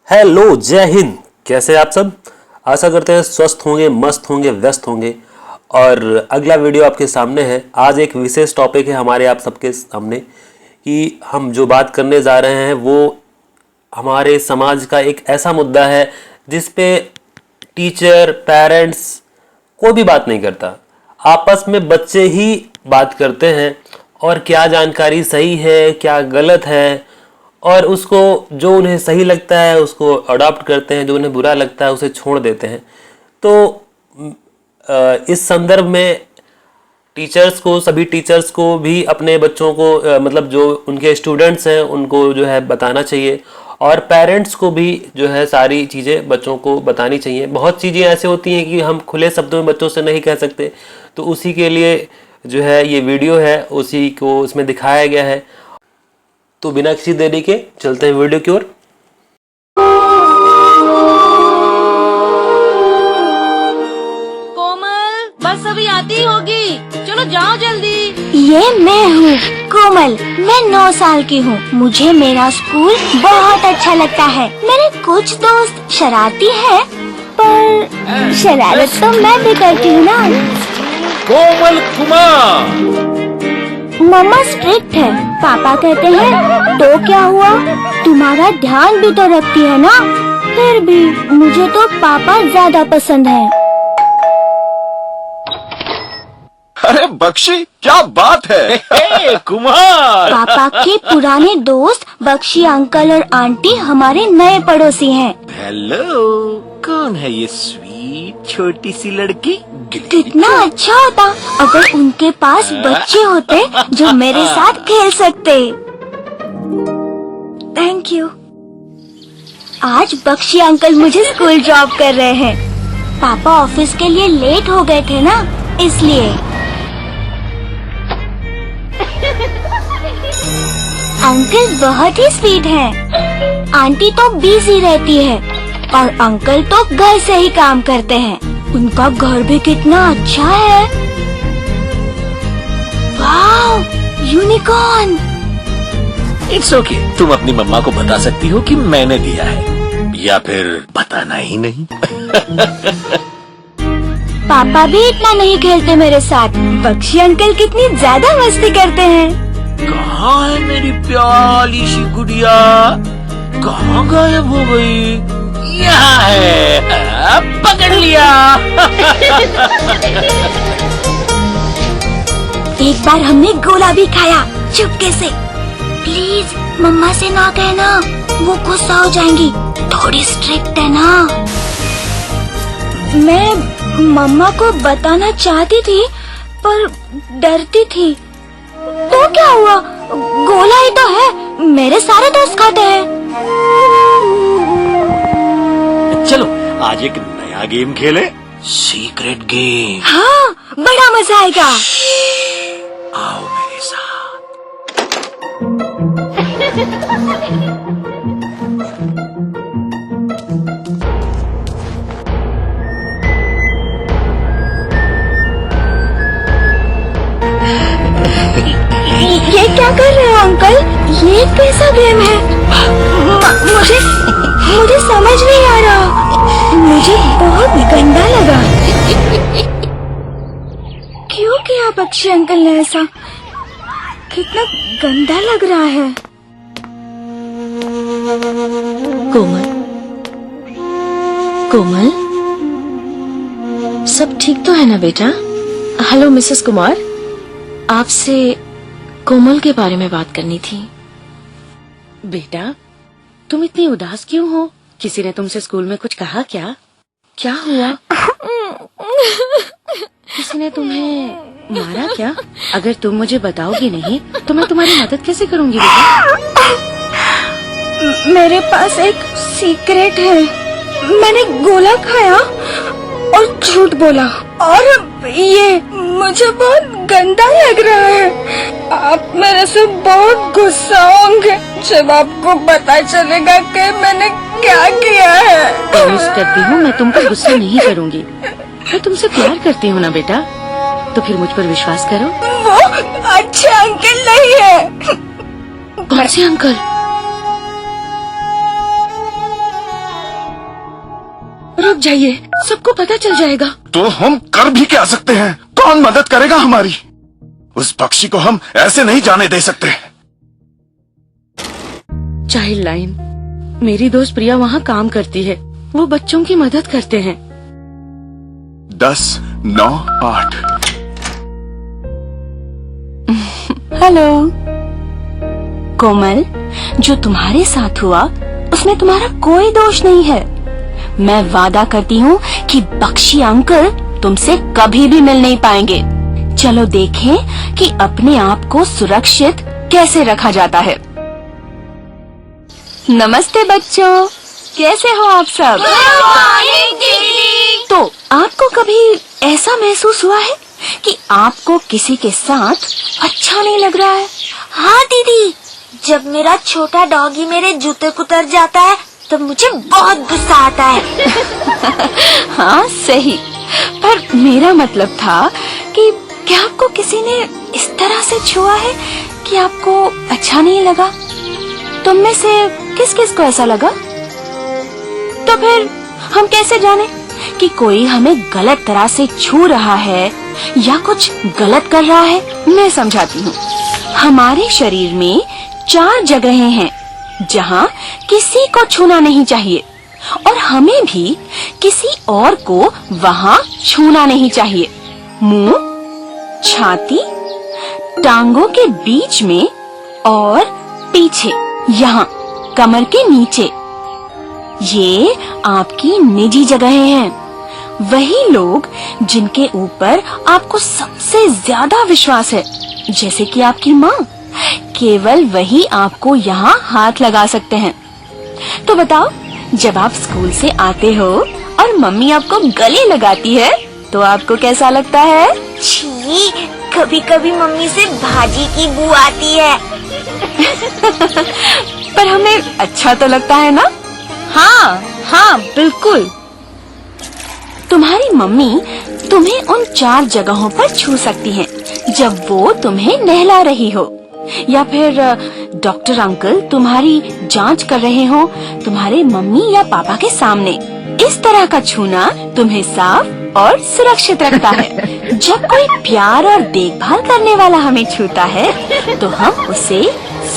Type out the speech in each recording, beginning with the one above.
Hello, जय हिंद। कैसे आप सब? आशा करते हैं स्वस्थ होंगे, मस्त होंगे, व्यस्त होंगे। और अगला वीडियो आपके सामने है। आज एक विशेष टॉपिक है हमारे आप सबके सामने कि हम जो बात करने जा रहे हैं वो हमारे समाज का एक ऐसा मुद्दा है जिस पे टीचर, पेरेंट्स कोई भी बात नहीं करता। आपस में बच्चे ही बात करते हैं और क्या जानकारी सही है, क्या गलत है, और उसको जो उन्हें सही लगता है उसको अडॉप्ट करते हैं, जो उन्हें बुरा लगता है उसे छोड़ देते हैं। तो इस संदर्भ में सभी टीचर्स को भी अपने बच्चों को मतलब जो उनके स्टूडेंट्स हैं उनको जो है बताना चाहिए, और पेरेंट्स को भी जो है सारी चीज़ें बच्चों को बतानी चाहिए। बहुत चीज़ें ऐसे होती हैं कि हम खुले शब्दों में बच्चों से नहीं कह सकते, तो उसी के लिए जो है ये वीडियो है, उसी को इसमें दिखाया गया है। तो बिना किसी देरी के चलते हैं वीडियो की ओर। कोमल, बस अभी आती होगी, चलो जाओ जल्दी। ये मैं हूँ कोमल, मैं 9 साल की हूँ। मुझे मेरा स्कूल बहुत अच्छा लगता है। मेरे कुछ दोस्त शरारती हैं, पर शरारत तो मैं भी करती हूँ ना। कोमल कुमार। मम्मा स्ट्रिक्ट है, पापा कहते हैं तो क्या हुआ, तुम्हारा ध्यान भी तो रखती है ना। फिर भी मुझे तो पापा ज्यादा पसंद है। अरे बख्शी, क्या बात है? कुमार। पापा के पुराने दोस्त बख्शी अंकल और आंटी हमारे नए पड़ोसी हैं। हेलो, कौन है ये स्वीट छोटी सी लड़की? कितना अच्छा होता अगर उनके पास बच्चे होते जो मेरे साथ खेल सकते। Thank you. आज बख्शी अंकल मुझे स्कूल ड्रॉप कर रहे हैं। पापा ऑफिस के लिए लेट हो गए थे ना, इसलिए। अंकल बहुत ही स्वीट हैं। आंटी तो बिजी रहती है और अंकल तो घर से ही काम करते हैं। उनका घर भी कितना अच्छा है। वाव, यूनिकॉर्न। इट्स ओके, तुम अपनी मम्मा को बता सकती हो कि मैंने दिया है, या फिर बताना ही नहीं। पापा भी इतना नहीं खेलते मेरे साथ। बख्शी अंकल कितनी ज्यादा मस्ती करते हैं। कहाँ है मेरी प्यारी सी गुड़िया? कहाँ गायब हो गई? यहाँ है, पकड़ लिया। एक बार हमने गोला भी खाया चुपके से। प्लीज मम्मा से ना कहना, वो गुस्सा हो जाएंगी, थोड़ी स्ट्रिक्ट है ना। मैं मम्मा को बताना चाहती थी पर डरती थी। तो क्या हुआ, गोला ही तो है, मेरे सारे दोस्त खाते हैं। चलो आज एक नया गेम खेले, सीक्रेट गेम। हाँ, बड़ा मजा आएगा। आओ मेरे साथ। ये क्या कर रहे हो अंकल? ये कैसा गेम है? मुझे समझ नहीं आ रहा। मुझे बहुत गंदा लगा। क्यों किया बख्शी अंकल ने ऐसा? कितना गंदा लग रहा है। कोमल, कोमल, सब ठीक तो है ना बेटा? हेलो मिसेस कुमार, आपसे कोमल के बारे में बात करनी थी। बेटा, तुम इतनी उदास क्यों हो? किसी ने तुमसे स्कूल में कुछ कहा क्या? क्या हुआ? किसी ने तुम्हें मारा क्या? अगर तुम मुझे बताओगी नहीं तो मैं तुम्हारी मदद कैसे करूंगी बेटा? मेरे पास एक सीक्रेट है। मैंने गोला खाया और झूठ बोला, और ये मुझे बहुत गंदा लग रहा है। आप मेरे से बहुत गुस्सा होंगे जब आपको पता चलेगा कि मैंने क्या किया है। प्रॉमिस करती हूँ मैं तुम पर गुस्सा नहीं करूंगी। मैं तुमसे प्यार करती हूँ ना बेटा, तो फिर मुझ पर विश्वास करो। वो अच्छे अंकल नहीं है। कौन से अंकल? रुक जाइए, सबको पता चल जाएगा। तो हम कर भी क्या सकते हैं? कौन मदद करेगा हमारी? उस पक्षी को हम ऐसे नहीं जाने दे सकते। चाइल्ड लाइन, मेरी दोस्त प्रिया वहाँ काम करती है। वो बच्चों की मदद करते हैं। 10, 9, 8। हेलो कोमल, जो तुम्हारे साथ हुआ उसमें तुम्हारा कोई दोष नहीं है। मैं वादा करती हूँ कि बख्शी अंकल तुमसे कभी भी मिल नहीं पाएंगे। चलो देखें कि अपने आप को सुरक्षित कैसे रखा जाता है। नमस्ते बच्चों, कैसे हो आप सब? तो आपको कभी ऐसा महसूस हुआ है कि आपको किसी के साथ अच्छा नहीं लग रहा है? हाँ दीदी, जब मेरा छोटा डॉगी मेरे जूते कुतर जाता है तो मुझे बहुत गुस्सा आता है। हाँ सही, पर मेरा मतलब था कि क्या आपको किसी ने इस तरह से छुआ है कि आपको अच्छा नहीं लगा? तुम में से किस किस को ऐसा लगा? तो फिर हम कैसे जाने कि कोई हमें गलत तरह से छू रहा है या कुछ गलत कर रहा है? मैं समझाती हूँ। हमारे शरीर में 4 जगहें हैं जहाँ किसी को छूना नहीं चाहिए और हमें भी किसी और को वहाँ छूना नहीं चाहिए। मुंह, छाती, टांगों के बीच में और पीछे, यहाँ कमर के नीचे। ये आपकी निजी जगहें हैं। वही लोग जिनके ऊपर आपको सबसे ज्यादा विश्वास है, जैसे कि आपकी माँ, केवल वही आपको यहाँ हाथ लगा सकते हैं। तो बताओ, जब आप स्कूल से आते हो और मम्मी आपको गले लगाती है तो आपको कैसा लगता है? छी, कभी कभी मम्मी से भाजी की बू आती है। पर हमें अच्छा तो लगता है ना? हाँ हाँ बिल्कुल। तुम्हारी मम्मी तुम्हें उन 4 जगहों पर छू सकती हैं जब वो तुम्हें नहला रही हो, या फिर डॉक्टर अंकल तुम्हारी जांच कर रहे हो तुम्हारे मम्मी या पापा के सामने। इस तरह का छूना तुम्हें साफ और सुरक्षित रखता है। जब कोई प्यार और देखभाल करने वाला हमें छूता है तो हम उसे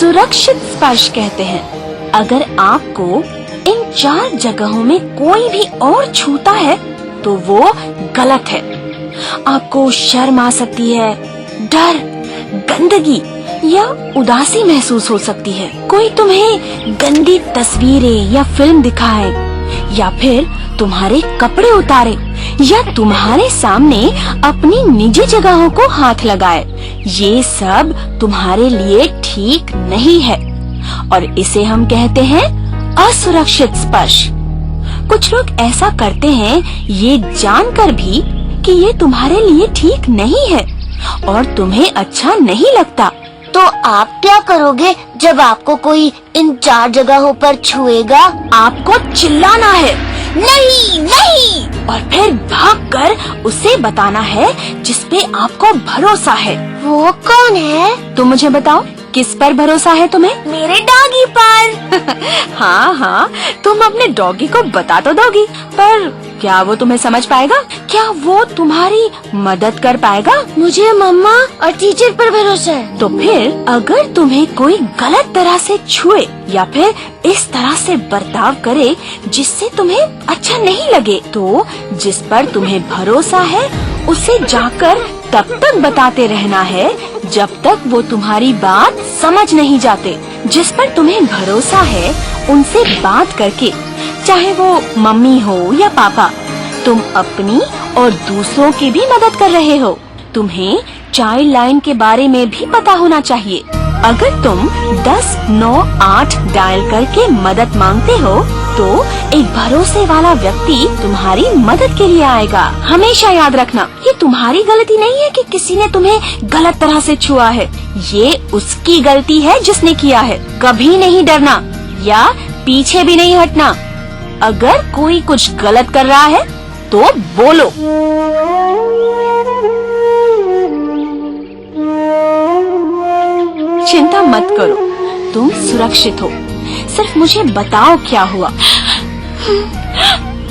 सुरक्षित स्पर्श कहते हैं। अगर आपको इन 4 जगहों में कोई भी और छूता है तो वो गलत है। आपको शर्म आ सकती है, डर, गंदगी या उदासी महसूस हो सकती है। कोई तुम्हें गंदी तस्वीरें या फिल्म दिखाए, या फिर तुम्हारे कपड़े उतारे, या तुम्हारे सामने अपनी निजी जगहों को हाथ लगाए, ये सब तुम्हारे लिए ठीक नहीं है और इसे हम कहते हैं असुरक्षित स्पर्श। कुछ लोग ऐसा करते हैं ये जानकर भी कि ये तुम्हारे लिए ठीक नहीं है और तुम्हें अच्छा नहीं लगता। तो आप क्या करोगे जब आपको कोई इन 4 जगहों पर छुएगा? आपको चिल्लाना है, नहीं नहीं, और फिर भागकर उसे बताना है जिसपे आपको भरोसा है। वो कौन है? तुम मुझे बताओ, किस पर भरोसा है तुम्हें? मेरे डॉगी पर। हाँ हाँ, तुम अपने डॉगी को बता तो दोगी, पर क्या वो तुम्हें समझ पाएगा? क्या वो तुम्हारी मदद कर पाएगा? मुझे मम्मा और टीचर पर भरोसा है। तो फिर अगर तुम्हें कोई गलत तरह से छुए या फिर इस तरह से बर्ताव करे जिससे तुम्हें अच्छा नहीं लगे, तो जिस पर तुम्हें भरोसा है उसे जाकर तब तक बताते रहना है जब तक वो तुम्हारी बात समझ नहीं जाते। जिस पर तुम्हें भरोसा है उनसे बात करके, चाहे वो मम्मी हो या पापा, तुम अपनी और दूसरों की भी मदद कर रहे हो। तुम्हें चाइल्ड लाइन के बारे में भी पता होना चाहिए। अगर तुम 1098 डायल करके मदद मांगते हो तो एक भरोसे वाला व्यक्ति तुम्हारी मदद के लिए आएगा। हमेशा याद रखना, ये तुम्हारी गलती नहीं है कि किसी ने तुम्हें गलत तरह से छुआ है, ये उसकी गलती है जिसने किया है। कभी नहीं डरना या पीछे भी नहीं हटना। अगर कोई कुछ गलत कर रहा है तो बोलो। चिंता मत करो, तुम सुरक्षित हो। सिर्फ मुझे बताओ क्या हुआ।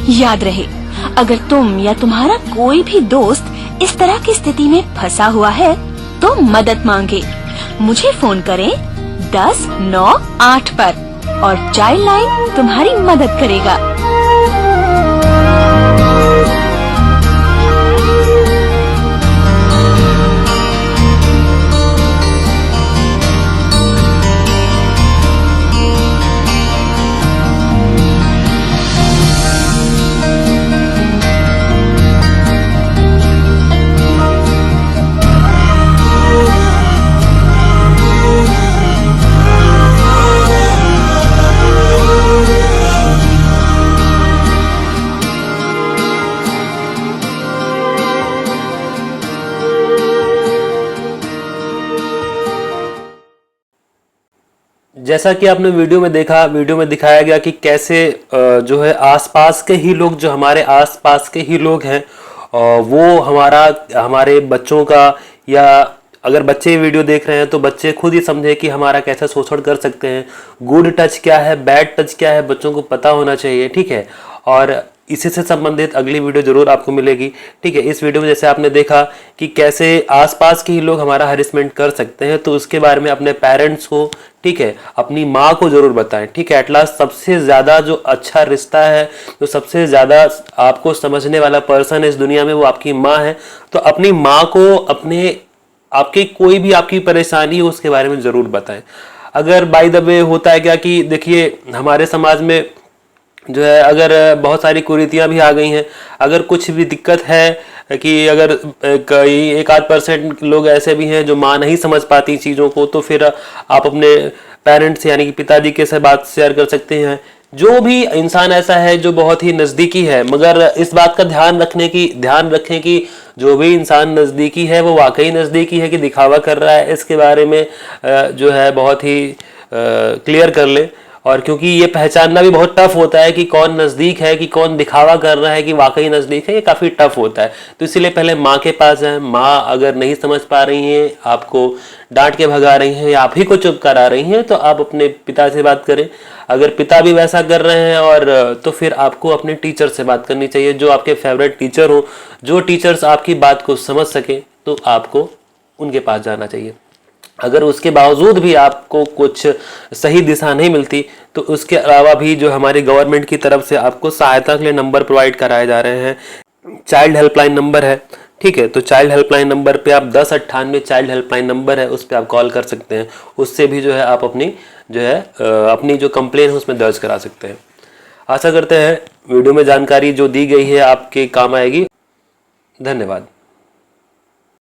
याद रहे, अगर तुम या तुम्हारा कोई भी दोस्त इस तरह की स्थिति में फंसा हुआ है तो मदद मांगे। मुझे फोन करें 1098 पर और चाइल्ड लाइन तुम्हारी मदद करेगा। जैसा कि आपने वीडियो में देखा, वीडियो में दिखाया गया कि कैसे जो है आसपास के ही लोग, जो हमारे आसपास के ही लोग हैं, वो हमारे बच्चों का, या अगर बच्चे वीडियो देख रहे हैं तो बच्चे खुद ही समझे कि हमारा कैसे शोषण कर सकते हैं। गुड टच क्या है, बैड टच क्या है, बच्चों को पता होना चाहिए, ठीक है। और इसी से संबंधित अगली वीडियो जरूर आपको मिलेगी, ठीक है। इस वीडियो में जैसे आपने देखा कि कैसे आसपास के ही लोग हमारा हरेसमेंट कर सकते हैं, तो उसके बारे में अपने पेरेंट्स को, ठीक है, अपनी माँ को जरूर बताएं, ठीक है। एटलास्ट सबसे ज़्यादा जो अच्छा रिश्ता है, जो सबसे ज़्यादा आपको समझने वाला पर्सन है इस दुनिया में, वो आपकी माँ है। तो अपनी माँ को आपकी कोई भी आपकी परेशानी हो उसके बारे में ज़रूर बताएं। अगर बाय द वे होता है क्या कि देखिए, हमारे समाज में जो है अगर बहुत सारी कुरीतियां भी आ गई हैं, अगर कुछ भी दिक्कत है कि अगर कई 1-8% लोग ऐसे भी हैं जो माँ नहीं समझ पाती चीज़ों को, तो फिर आप अपने पेरेंट्स यानी कि पिताजी के से बात शेयर कर सकते हैं। जो भी इंसान ऐसा है जो बहुत ही नज़दीकी है, मगर इस बात का ध्यान रखें कि जो भी इंसान नज़दीकी है वो वाकई नज़दीकी है कि दिखावा कर रहा है, इसके बारे में जो है बहुत ही क्लियर कर ले। और क्योंकि ये पहचानना भी बहुत टफ होता है कि कौन नज़दीक है, कि कौन दिखावा कर रहा है, कि वाकई नज़दीक है, ये काफ़ी टफ होता है। तो इसीलिए पहले माँ के पास जाएं। माँ अगर नहीं समझ पा रही हैं, आपको डांट के भगा रही हैं या आप ही को चुप करा रही हैं, तो आप अपने पिता से बात करें। अगर पिता भी वैसा कर रहे हैं और तो फिर आपको अपने टीचर से बात करनी चाहिए, जो आपके फेवरेट टीचर हो, जो टीचर्स आपकी बात को समझ सके, तो आपको उनके पास जाना चाहिए। अगर उसके बावजूद भी आपको कुछ सही दिशा नहीं मिलती, तो उसके अलावा भी जो हमारी गवर्नमेंट की तरफ से आपको सहायता के लिए नंबर प्रोवाइड कराए जा रहे हैं। चाइल्ड हेल्पलाइन नंबर है, ठीक है। तो चाइल्ड हेल्पलाइन नंबर पे आप 1098 चाइल्ड हेल्पलाइन नंबर है, उस पर आप कॉल कर सकते हैं। उससे भी जो है आप अपनी जो कंप्लेन है उसमें दर्ज करा सकते हैं। आशा करते हैं वीडियो में जानकारी जो दी गई है आपके काम आएगी। धन्यवाद।